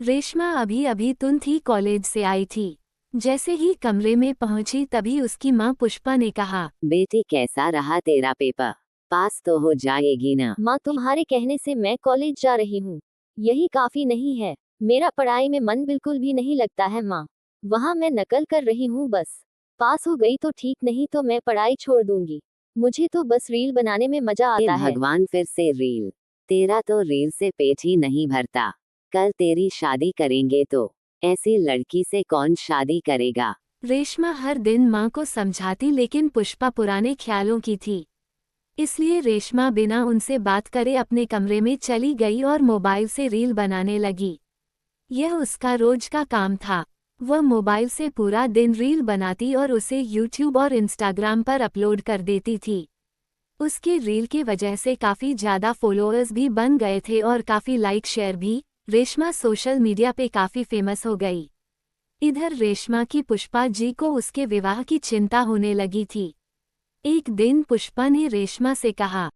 रेशमा अभी अभी तुरंत ही कॉलेज से आई थी। जैसे ही कमरे में पहुंची तभी उसकी माँ पुष्पा ने कहा, बेटी कैसा रहा तेरा पेपर? पास तो हो जाएगी ना? माँ, तुम्हारे कहने से मैं कॉलेज जा रही हूँ। यही काफी नहीं है? मेरा पढ़ाई में मन बिल्कुल भी नहीं लगता है माँ। वहाँ मैं नकल कर रही हूँ बस। पास हो गई तो ठीक, नहीं तो मैं पढ़ाई छोड़ दूंगी। मुझे तो बस रील बनाने में मजा आता है। भगवान, फिर से रील? तेरा तो रील से पेट ही नहीं भरता। कल तेरी शादी करेंगे तो ऐसी लड़की से कौन शादी करेगा? रेशमा हर दिन माँ को समझाती, लेकिन पुष्पा पुराने ख्यालों की थी। इसलिए रेशमा बिना उनसे बात करे अपने कमरे में चली गई और मोबाइल से रील बनाने लगी। यह उसका रोज का काम था। वह मोबाइल से पूरा दिन रील बनाती और उसे यूट्यूब और इंस्टाग्राम पर अपलोड कर देती थी। उसके रील की वजह से काफ़ी ज़्यादा फॉलोअर्स भी बन गए थे और काफ़ी लाइक शेयर भी। रेशमा सोशल मीडिया पे काफ़ी फेमस हो गई। इधर रेशमा की पुष्पा जी को उसके विवाह की चिंता होने लगी थी। एक दिन पुष्पा ने रेशमा से कहा,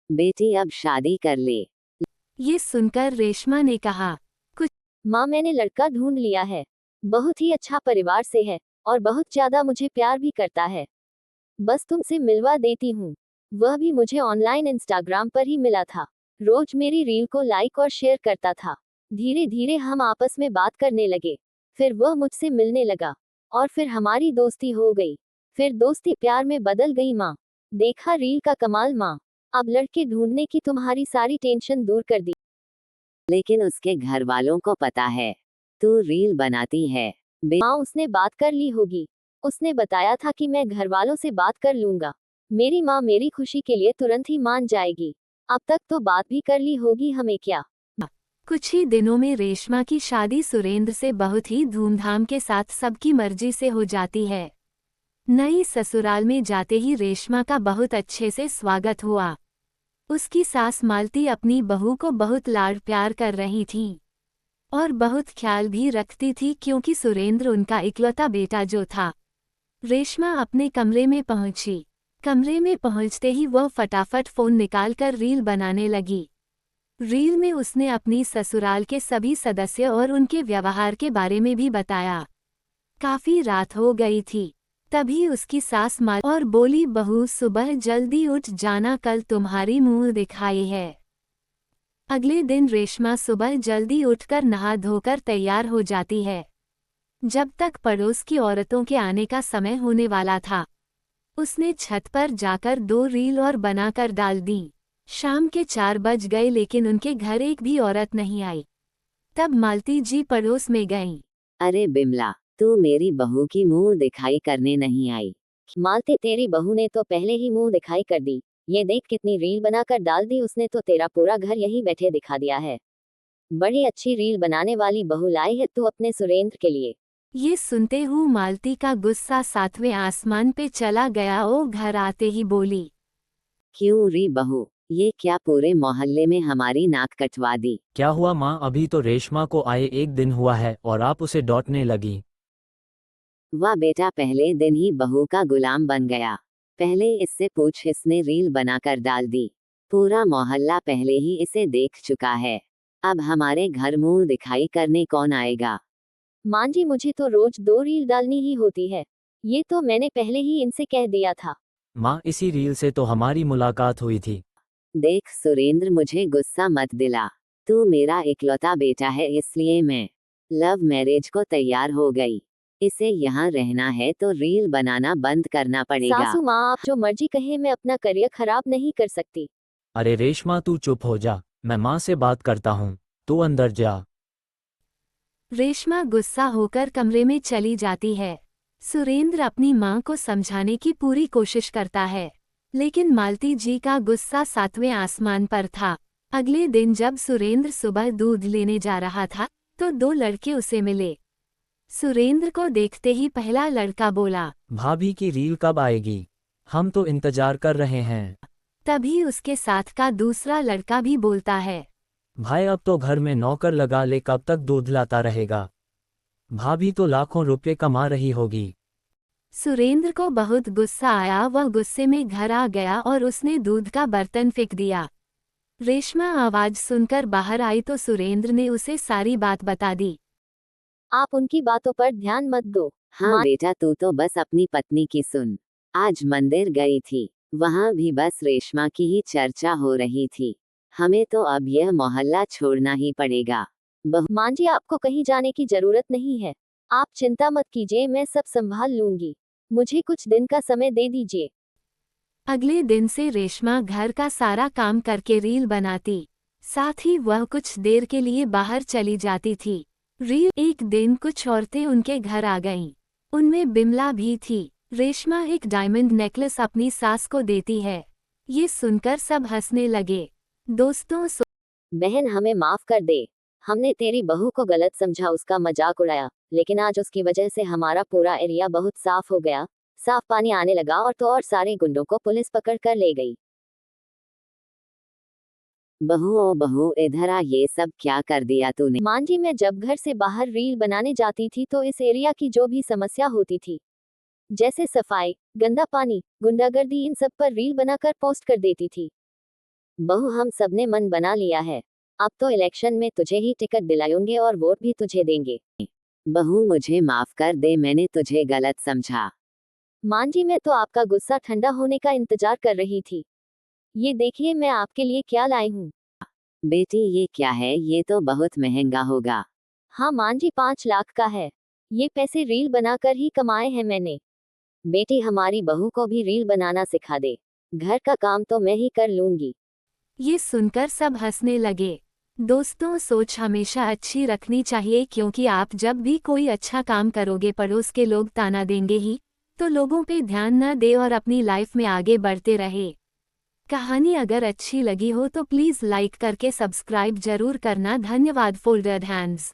बेटी अब शादी कर ले। ये सुनकर रेशमा ने कहा, माँ, मैंने लड़का ढूंढ लिया है। बहुत ही अच्छा परिवार से है और बहुत ज्यादा मुझे प्यार भी करता है। बस तुमसे मिलवा देती हूँ। वह भी मुझे ऑनलाइन इंस्टाग्राम पर ही मिला था। रोज मेरी रील को लाइक और शेयर करता था। धीरे धीरे हम आपस में बात करने लगे। फिर वह मुझसे मिलने लगा और फिर हमारी दोस्ती हो गई। फिर दोस्ती प्यार में बदल गई माँ। देखा रील का कमाल माँ। अब लड़के ढूंढने की तुम्हारी सारी टेंशन दूर कर दी। लेकिन उसके घर वालों को पता है तू रील बनाती है। माँ, उसने बात कर ली होगी। उसने बताया था कि मैं घर वालों से बात कर लूंगा। मेरी माँ मेरी खुशी के लिए तुरंत ही मान जाएगी। अब तक तो बात भी कर ली होगी, हमें क्या। कुछ ही दिनों में रेशमा की शादी सुरेंद्र से बहुत ही धूमधाम के साथ सबकी मर्जी से हो जाती है। नई ससुराल में जाते ही रेशमा का बहुत अच्छे से स्वागत हुआ। उसकी सास मालती अपनी बहू को बहुत लाड प्यार कर रही थी और बहुत ख्याल भी रखती थी, क्योंकि सुरेंद्र उनका इकलौता बेटा जो था। रेशमा अपने कमरे में पहुंची। कमरे में पहुंचते ही वह फटाफट फोन निकालकर रील बनाने लगी। रील में उसने अपनी ससुराल के सभी सदस्य और उनके व्यवहार के बारे में भी बताया। काफी रात हो गई थी। तभी उसकी सास माँ और बोली, बहू सुबह जल्दी उठ जाना, कल तुम्हारी मुंह दिखाई है। अगले दिन रेशमा सुबह जल्दी उठकर नहा धोकर तैयार हो जाती है। जब तक पड़ोस की औरतों के आने का समय होने वाला था, उसने छत पर जाकर 2 रील और बनाकर डाल दी। शाम के 4 बज गए, लेकिन उनके घर एक भी औरत नहीं आई। तब मालती जी पड़ोस में गईं। अरे बिमला, तू मेरी बहू की मुंह दिखाई करने नहीं आई? मालती, तेरी बहू ने तो पहले ही मुंह दिखाई कर दी। ये देख कितनी रील बनाकर डाल दी उसने, तो तेरा पूरा घर यहीं बैठे दिखा दिया है। बड़ी अच्छी रील बनाने वाली बहू लाई है तू अपने सुरेंद्र के लिए। ये सुनते हुए मालती का गुस्सा 7वें आसमान पे चला गया। वो घर आते ही बोली, क्यों री बहू, ये क्या पूरे मोहल्ले में हमारी नाक कटवा दी? क्या हुआ माँ? अभी तो रेशमा को आए 1 दिन हुआ है और आप उसे डांटने लगी। वाह बेटा, पहले दिन ही बहू का गुलाम बन गया। पहले इससे पूछ, इसने रील बनाकर डाल दी। पूरा मोहल्ला पहले ही इसे देख चुका है। अब हमारे घर मुंह दिखाई करने कौन आएगा? मां जी, मुझे तो रोज 2 रील डालनी ही होती है। ये तो मैंने पहले ही इनसे कह दिया था। माँ, इसी रील से तो हमारी मुलाकात हुई थी। देख सुरेंद्र, मुझे गुस्सा मत दिला। तू मेरा इकलौता बेटा है, इसलिए मैं लव मैरिज को तैयार हो गई। इसे यहाँ रहना है तो रील बनाना बंद करना पड़ेगा। सासू माँ, आप जो मर्जी कहे, मैं अपना करियर खराब नहीं कर सकती। अरे रेशमा, तू चुप हो जा, मैं माँ से बात करता हूँ। तू अंदर जा। रेशमा गुस्सा होकर कमरे में चली जाती है। सुरेंद्र अपनी मां को समझाने की पूरी कोशिश करता है, लेकिन मालती जी का गुस्सा 7वें आसमान पर था। अगले दिन जब सुरेंद्र सुबह दूध लेने जा रहा था, तो 2 लड़के उसे मिले। सुरेंद्र को देखते ही पहला लड़का बोला, भाभी की रील कब आएगी? हम तो इंतजार कर रहे हैं। तभी उसके साथ का दूसरा लड़का भी बोलता है, भाई अब तो घर में नौकर लगा ले, कब तक दूध लाता रहेगा? भाभी तो लाखों रुपए कमा रही होगी। सुरेंद्र को बहुत गुस्सा आया। वह गुस्से में घर आ गया और उसने दूध का बर्तन फेंक दिया। रेशमा आवाज सुनकर बाहर आई तो सुरेंद्र ने उसे सारी बात बता दी। आप उनकी बातों पर ध्यान मत दो। हाँ बेटा, तू तो बस अपनी पत्नी की सुन। आज मंदिर गई थी, वहाँ भी बस रेशमा की ही चर्चा हो रही थी। हमें तो अब यह मोहल्ला छोड़ना ही पड़ेगा। मां जी, आपको कहीं जाने की जरूरत नहीं है। आप चिंता मत कीजिए, मैं सब संभाल लूंगी। मुझे कुछ दिन का समय दे दीजिए। अगले दिन से रेशमा घर का सारा काम करके रील बनाती, साथ ही वह कुछ देर के लिए बाहर चली जाती थी। एक दिन कुछ औरतें उनके घर आ गईं। उनमें बिमला भी थी। रेशमा एक डायमंड नेकलेस अपनी सास को देती है। ये सुनकर सब हंसने लगे। दोस्तों, बहन, हमें माफ कर दे। हमने तेरी बहू को गलत समझा, उसका मजाक उड़ाया, लेकिन आज उसकी वजह से हमारा पूरा एरिया बहुत साफ हो गया। साफ पानी आने लगा और सारे गुंडों को पुलिस पकड़ कर ले गई। बहू ओ बहू, इधर आ, ये सब क्या कर दिया तूने? मां जी, मैं जब घर से बाहर रील बनाने जाती थी तो इस एरिया की जो भी समस्या होती थी, जैसे सफाई, गंदा पानी, गुंडागर्दी, इन सब पर रील बनाकर पोस्ट कर देती थी। बहू, हम सबने मन बना लिया है। अब तो इलेक्शन में तुझे ही टिकट दिलाएंगे और वोट भी तुझे देंगे। बहू मुझे माफ कर दे, मैंने तुझे गलत समझा। मां जी, मैं तो आपका गुस्सा ठंडा होने का इंतजार कर रही थी। ये देखिए, मैं आपके लिए क्या लाई हूँ। बेटी ये क्या है? ये तो बहुत महंगा होगा। हाँ मां जी, 5 लाख का है। ये पैसे रील बनाकर ही कमाए हैं मैंने। बेटी, हमारी बहू को भी रील बनाना सिखा दे। घर का काम तो मैं ही कर लूंगी। ये सुनकर सब हंसने लगे। दोस्तों, सोच हमेशा अच्छी रखनी चाहिए, क्योंकि आप जब भी कोई अच्छा काम करोगे पड़ोस के लोग ताना देंगे ही। तो लोगों पे ध्यान न दे और अपनी लाइफ में आगे बढ़ते रहे। कहानी अगर अच्छी लगी हो तो प्लीज़ लाइक करके सब्सक्राइब जरूर करना। धन्यवाद। Folded hands.